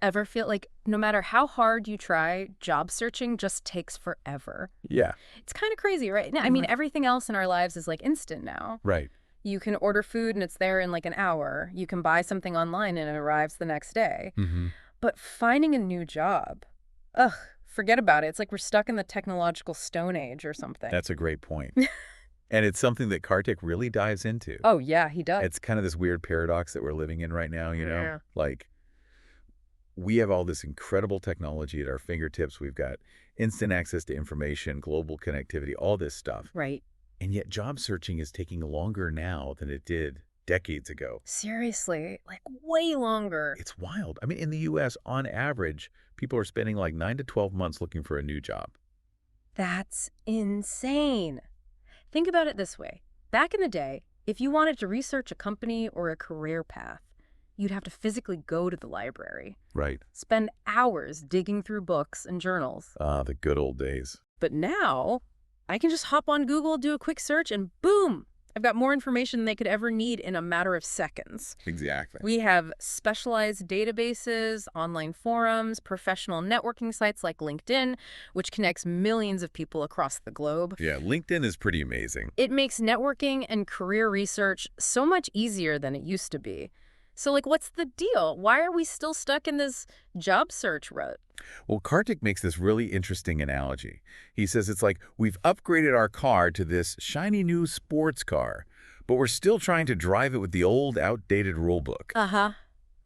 Ever feel like no matter how hard you try, job searching just takes forever? Yeah. It's kind of crazy, right? Now, I mean, Right. everything else in our lives is like instant now. Right. You can order food and it's there in like an hour. You can buy something online and it arrives the next day. Hmm. But finding a new job, ugh, forget about it. It's like we're stuck in the technological stone age or something. That's a great point. And it's something that Kartik really dives into. Oh, yeah, he does. It's kind of this weird paradox that we're living in right now, Yeah. Like, we have all this incredible technology at our fingertips. We've got instant access to information, global connectivity, all this stuff. Right. And yet job searching is taking longer now than it did decades ago. Seriously, like way longer. It's wild. I mean, in the U.S., on average, people are spending like 9 to 12 months looking for a new job. That's insane. Think about it this way. Back in the day, if you wanted to research a company or a career path, you'd have to physically go to the library, Right. spend hours digging through books and journals. Ah, the good old days. But now, I can just hop on Google, do a quick search, and boom! I've got more information than they could ever need in a matter of seconds. Exactly. We have specialized databases, online forums, professional networking sites like LinkedIn, which connects millions of people across the globe. Yeah, LinkedIn is pretty amazing. It makes networking and career research so much easier than it used to be. So, like, what's the deal? Why are we still stuck in this job search rut? Well, Kartik makes this really interesting analogy. He says it's like we've upgraded our car to this shiny new sports car, but we're still trying to drive it with the old, outdated rule book. Uh-huh.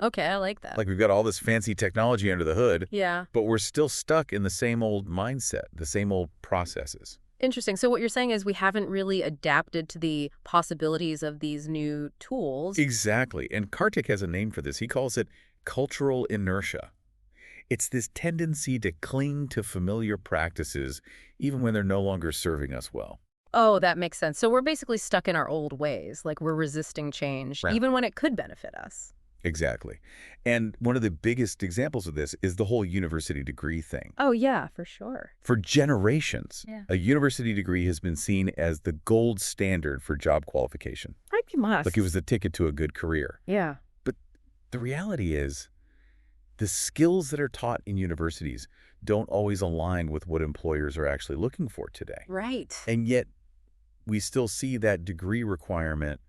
Okay, I like that. Like we've got all this fancy technology under the hood, Yeah. but we're still stuck in the same old mindset, the same old processes. Interesting. So what you're saying is we haven't really adapted to the possibilities of these new tools. Exactly. And Kartik has a name for this. He calls it cultural inertia. It's this tendency to cling to familiar practices even when they're no longer serving us well. Oh, that makes sense. So we're basically stuck in our old ways, like we're resisting change, Right. even when it could benefit us. Exactly. And one of the biggest examples of this is the whole university degree thing. Oh, yeah, for sure. For generations, Yeah. a university degree has been seen as the gold standard for job qualification. You must. Like it was the ticket to a good career. Yeah. But the reality is, the skills that are taught in universities don't always align with what employers are actually looking for today. Right. And yet, we still see that degree requirement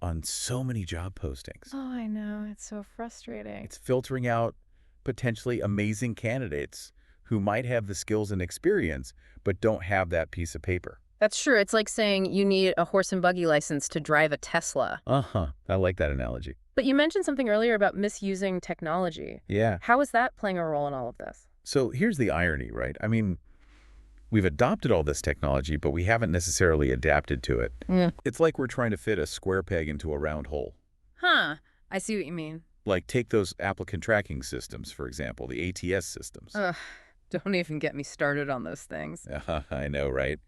on so many job postings. Oh, I know. It's so frustrating. It's filtering out potentially amazing candidates who might have the skills and experience, but don't have that piece of paper. That's true. It's like saying you need a horse and buggy license to drive a Tesla. Uh-huh. I like that analogy. But you mentioned something earlier about misusing technology. Yeah. How is that playing a role in all of this? So here's the irony, right? I mean, we've adopted all this technology, but we haven't necessarily adapted to it. Yeah. It's like we're trying to fit a square peg into a round hole. Huh. I see what you mean. Like take those applicant tracking systems, for example, the ATS systems. Ugh. Don't even get me started on those things. I know, right?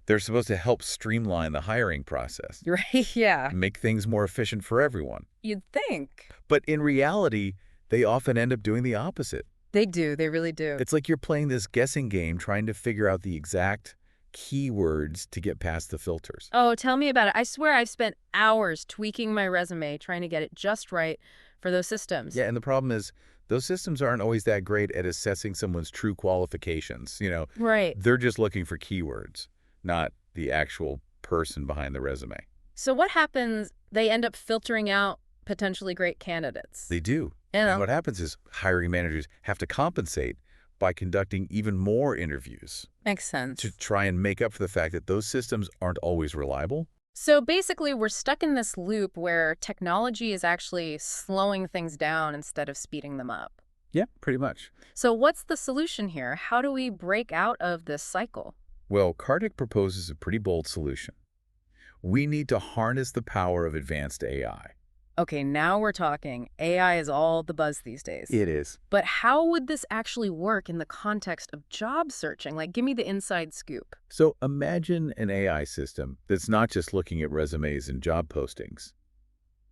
They're supposed to help streamline the hiring process, Right? Yeah. make things more efficient for everyone. You'd think. But in reality, they often end up doing the opposite. They do. They really do. It's like you're playing this guessing game trying to figure out the exact keywords to get past the filters. Oh, tell me about it. I swear I've spent hours tweaking my resume trying to get it just right for those systems. Yeah, and the problem is those systems aren't always that great at assessing someone's true qualifications. Right. They're just looking for keywords, not the actual person behind the resume. So what happens? They end up filtering out potentially great candidates. They do. You And know? what happens is hiring managers have to compensate by conducting even more interviews Makes sense. to try and make up for the fact that those systems aren't always reliable. So basically, we're stuck in this loop where technology is actually slowing things down instead of speeding them up. Yeah, pretty much. So what's the solution here? How do we break out of this cycle? Well, Kartik proposes a pretty bold solution. We need to harness the power of advanced AI. Okay, now we're talking. AI is all the buzz these days. It is. But how would this actually work in the context of job searching? Like, give me the inside scoop. So imagine an AI system that's not just looking at resumes and job postings,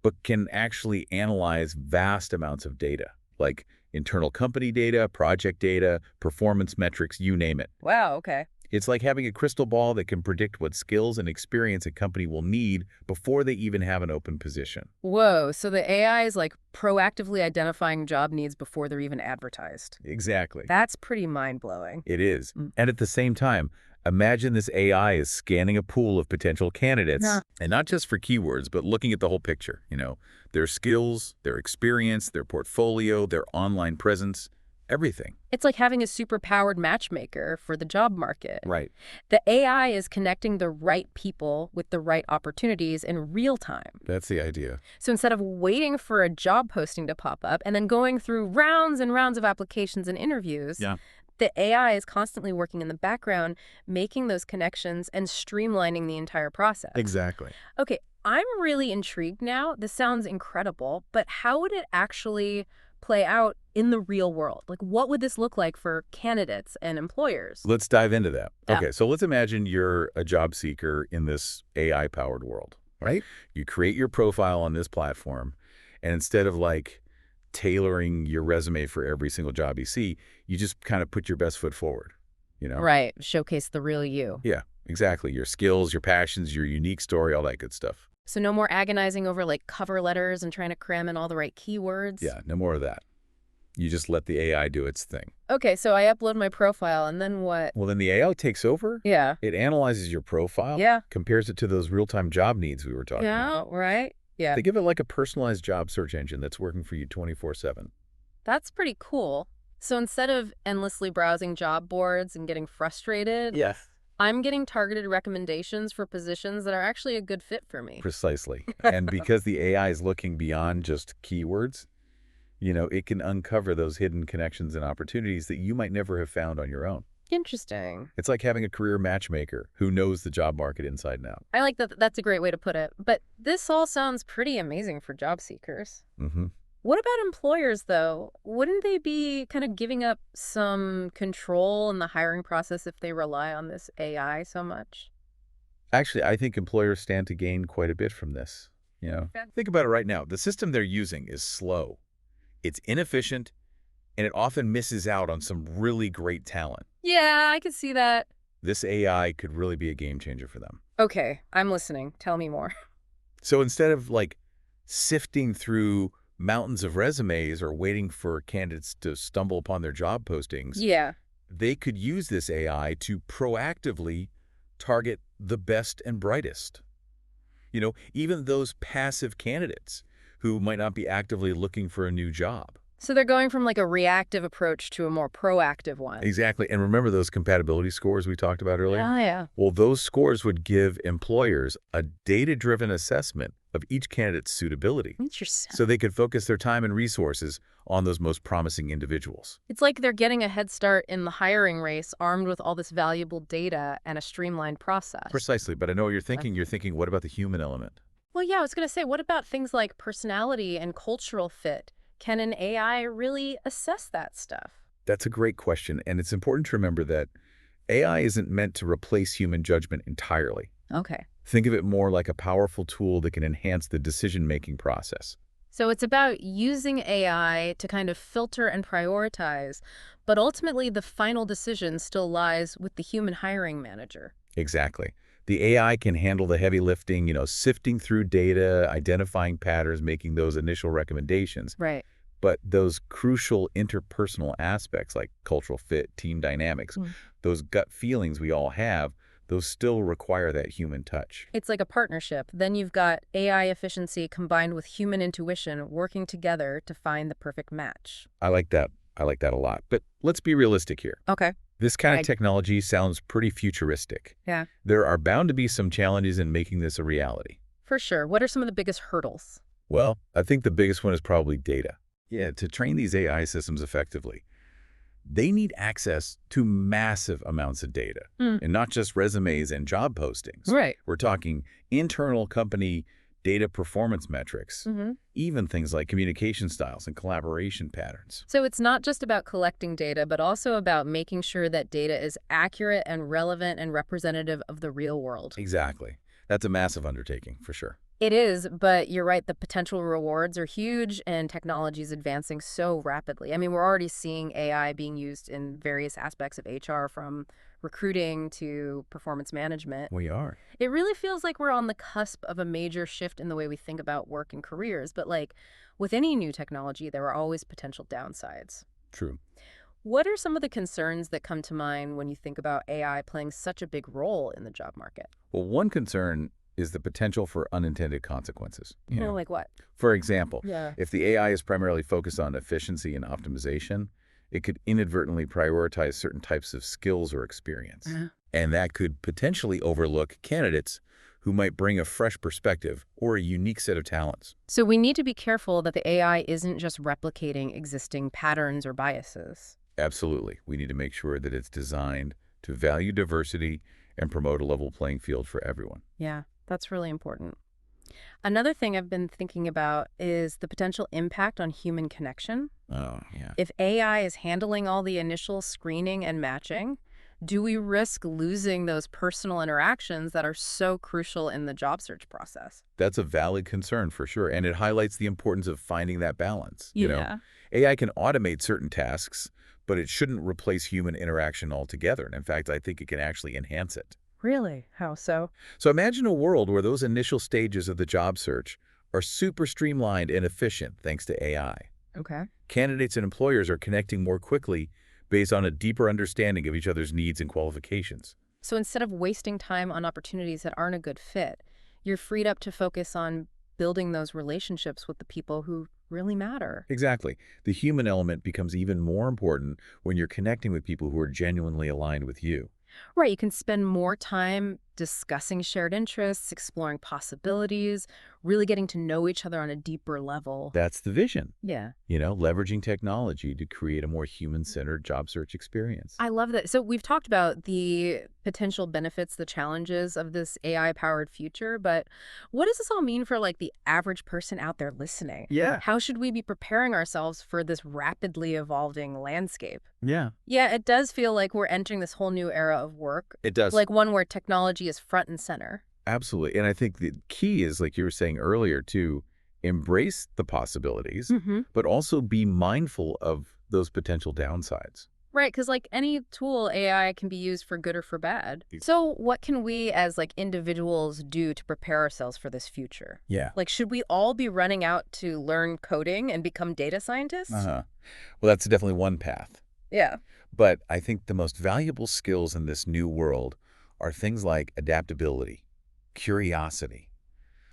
but can actually analyze vast amounts of data, like internal company data, project data, performance metrics, you name it. Wow, okay. It's like having a crystal ball that can predict what skills and experience a company will need before they even have an open position. Whoa, so the AI is like proactively identifying job needs before they're even advertised. Exactly. That's pretty mind-blowing. It is. Mm. And at the same time, imagine this AI is scanning a pool of potential candidates, Yeah. and not just for keywords, but looking at the whole picture, their skills, their experience, their portfolio, their online presence, everything. It's like having a super-powered matchmaker for the job market. Right. The AI is connecting the right people with the right opportunities in real time. That's the idea. So instead of waiting for a job posting to pop up and then going through rounds and rounds of applications and interviews, Yeah. the AI is constantly working in the background, making those connections and streamlining the entire process. Exactly. Okay, I'm really intrigued now. This sounds incredible, but how would it actually play out in the real world? Like, what would this look like for candidates and employers? Let's dive into that. Yeah. Okay, so let's imagine you're a job seeker in this AI-powered world, right? You create your profile on this platform, and instead of tailoring your resume for every single job you see, you just kind of put your best foot forward, Right, showcase the real you. Yeah, exactly. Your skills, your passions, your unique story, all that good stuff. So no more agonizing over cover letters and trying to cram in all the right keywords? Yeah, no more of that. You just let the AI do its thing. Okay, so I upload my profile and then what? Well, then the AI takes over. Yeah. It analyzes your profile. Yeah. Compares it to those real-time job needs we were talking about. Yeah, right? Yeah. They give it like a personalized job search engine that's working for you 24/7. That's pretty cool. So instead of endlessly browsing job boards and getting frustrated, Yes. I'm getting targeted recommendations for positions that are actually a good fit for me. Precisely. And because the AI is looking beyond just keywords, it can uncover those hidden connections and opportunities that you might never have found on your own. Interesting. It's like having a career matchmaker who knows the job market inside and out. I like that. That's a great way to put it. But this all sounds pretty amazing for job seekers. Mm-hmm. What about employers, though? Wouldn't they be kind of giving up some control in the hiring process if they rely on this AI so much? Actually, I think employers stand to gain quite a bit from this. Okay. Think about it right now. The system they're using is slow. It's inefficient, and it often misses out on some really great talent. Yeah, I could see that. This AI could really be a game changer for them. Okay, I'm listening. Tell me more. So instead of sifting through mountains of resumes or waiting for candidates to stumble upon their job postings, Yeah. they could use this AI to proactively target the best and brightest. Even those passive candidates who might not be actively looking for a new job. So they're going from a reactive approach to a more proactive one. Exactly. And remember those compatibility scores we talked about earlier? Oh, yeah. Well, those scores would give employers a data-driven assessment of each candidate's suitability, Interesting. so they could focus their time and resources on those most promising individuals. It's like they're getting a head start in the hiring race, armed with all this valuable data and a streamlined process. Precisely. But I know what you're thinking. You're thinking, what about the human element? Well, yeah, I was going to say, what about things like personality and cultural fit? Can an AI really assess that stuff? That's a great question. And it's important to remember that AI isn't meant to replace human judgment entirely. Okay. Think of it more like a powerful tool that can enhance the decision-making process. So it's about using AI to kind of filter and prioritize, but ultimately the final decision still lies with the human hiring manager. Exactly. The AI can handle the heavy lifting, sifting through data, identifying patterns, making those initial recommendations. Right. But those crucial interpersonal aspects like cultural fit, team dynamics, those gut feelings we all have, those still require that human touch. It's like a partnership. Then you've got AI efficiency combined with human intuition working together to find the perfect match. I like that. I like that a lot. But let's be realistic here. Okay. This kind of technology sounds pretty futuristic. Yeah. There are bound to be some challenges in making this a reality. For sure. What are some of the biggest hurdles? Well, I think the biggest one is probably data. Yeah, to train these AI systems effectively, they need access to massive amounts of data, and not just resumes and job postings. Right. We're talking internal company data performance metrics, even things like communication styles and collaboration patterns. So it's not just about collecting data, but also about making sure that data is accurate and relevant and representative of the real world. Exactly. That's a massive undertaking, for sure. It is, but you're right, the potential rewards are huge and technology is advancing so rapidly. I mean, we're already seeing AI being used in various aspects of HR, from recruiting to performance management. We are. It really feels like we're on the cusp of a major shift in the way we think about work and careers, but like with any new technology, there are always potential downsides. True. What are some of the concerns that come to mind when you think about AI playing such a big role in the job market? Well, one concern is the potential for unintended consequences. Like what? For example, Yeah. if the AI is primarily focused on efficiency and optimization, it could inadvertently prioritize certain types of skills or experience. And that could potentially overlook candidates who might bring a fresh perspective or a unique set of talents. So we need to be careful that the AI isn't just replicating existing patterns or biases. Absolutely. We need to make sure that it's designed to value diversity and promote a level playing field for everyone. Yeah, that's really important. Another thing I've been thinking about is the potential impact on human connection. Oh, yeah. If AI is handling all the initial screening and matching, do we risk losing those personal interactions that are so crucial in the job search process? That's a valid concern for sure, and it highlights the importance of finding that balance. Yeah. AI can automate certain tasks, but it shouldn't replace human interaction altogether. And in fact, I think it can actually enhance it. Really? How so? So imagine a world where those initial stages of the job search are super streamlined and efficient thanks to AI. Okay. Candidates and employers are connecting more quickly based on a deeper understanding of each other's needs and qualifications. So instead of wasting time on opportunities that aren't a good fit, you're freed up to focus on building those relationships with the people who really matter. Exactly. The human element becomes even more important when you're connecting with people who are genuinely aligned with you. Right, you can spend more time discussing shared interests, exploring possibilities, really getting to know each other on a deeper level. That's the vision. Yeah. Leveraging technology to create a more human-centered job search experience. I love that. So we've talked about the potential benefits, the challenges of this AI-powered future, but what does this all mean for like the average person out there listening? Yeah. How should we be preparing ourselves for this rapidly evolving landscape? Yeah. Yeah, it does feel like we're entering this whole new era of work, It does. like one where technology is front and center. Absolutely. And I think the key is, like you were saying earlier, to embrace the possibilities, but also be mindful of those potential downsides. Right, because like any tool, AI can be used for good or for bad. So what can we as like individuals do to prepare ourselves for this future? Yeah. Like, should we all be running out to learn coding and become data scientists? Well, that's definitely one path. Yeah. But I think the most valuable skills in this new world are things like adaptability, curiosity,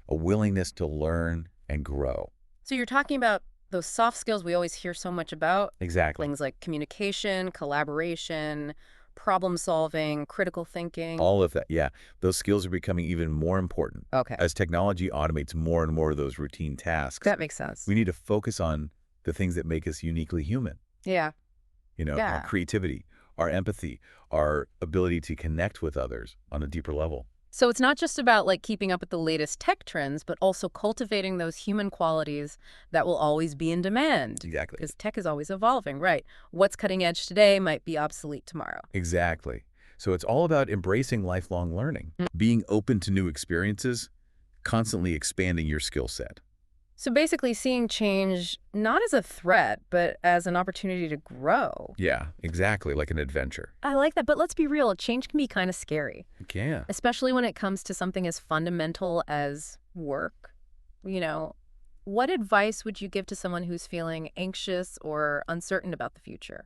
a willingness to learn and grow. So you're talking about those soft skills we always hear so much about, Exactly. things like communication, collaboration, problem solving, critical thinking. All of that, yeah. Those skills are becoming even more important. Okay. As technology automates more and more of those routine tasks, That makes sense. we need to focus on the things that make us uniquely human. Yeah. Our creativity, our empathy, our ability to connect with others on a deeper level. So it's not just about like keeping up with the latest tech trends, but also cultivating those human qualities that will always be in demand. Exactly. Because tech is always evolving, right? What's cutting edge today might be obsolete tomorrow. Exactly. So it's all about embracing lifelong learning, being open to new experiences, constantly expanding your skill set. So basically seeing change not as a threat, but as an opportunity to grow. Yeah, exactly, like an adventure. I like that, but let's be real, change can be kind of scary, Yeah. especially when it comes to something as fundamental as work. What advice would you give to someone who's feeling anxious or uncertain about the future?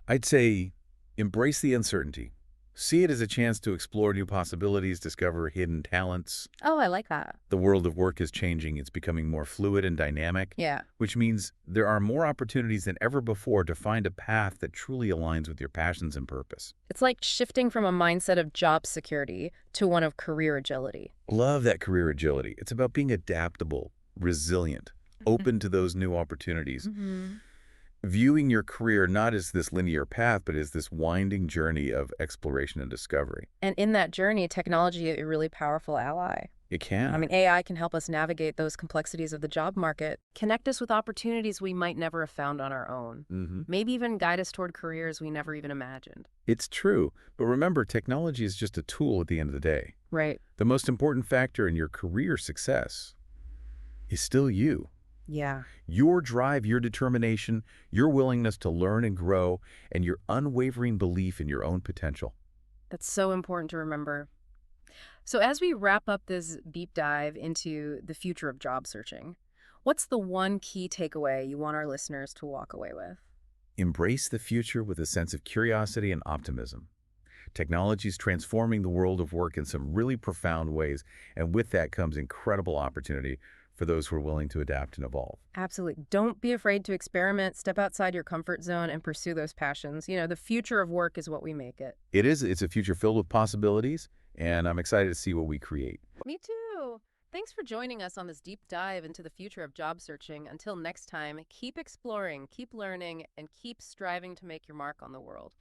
I'd say embrace the uncertainty. See it as a chance to explore new possibilities, discover hidden talents. Oh, I like that. The world of work is changing. It's becoming more fluid and dynamic, Yeah. which means there are more opportunities than ever before to find a path that truly aligns with your passions and purpose. It's like shifting from a mindset of job security to one of career agility. Love that career agility. It's about being adaptable, resilient, open to those new opportunities. Viewing your career not as this linear path, but as this winding journey of exploration and discovery. And in that journey, technology is a really powerful ally. It I can. mean, AI can help us navigate those complexities of the job market, connect us with opportunities we might never have found on our own, Hmm. maybe even guide us toward careers we never even imagined. It's true, but remember, technology is just a tool at the end of the day. Right. The most important factor in your career success is still you. Yeah. Your drive, your determination, your willingness to learn and grow, and your unwavering belief in your own potential. That's so important to remember. So, as we wrap up this deep dive into the future of job searching, what's the one key takeaway you want our listeners to walk away with? Embrace the future with a sense of curiosity and optimism. Technology is transforming the world of work in some really profound ways, and with that comes incredible opportunity for those who are willing to adapt and evolve. Absolutely. Don't be afraid to experiment, step outside your comfort zone, and pursue those passions. The future of work is what we make it. It's a future filled with possibilities, and I'm excited to see what we create. Me too. Thanks for joining us on this deep dive into the future of job searching. Until next time, keep exploring, keep learning, and keep striving to make your mark on the world.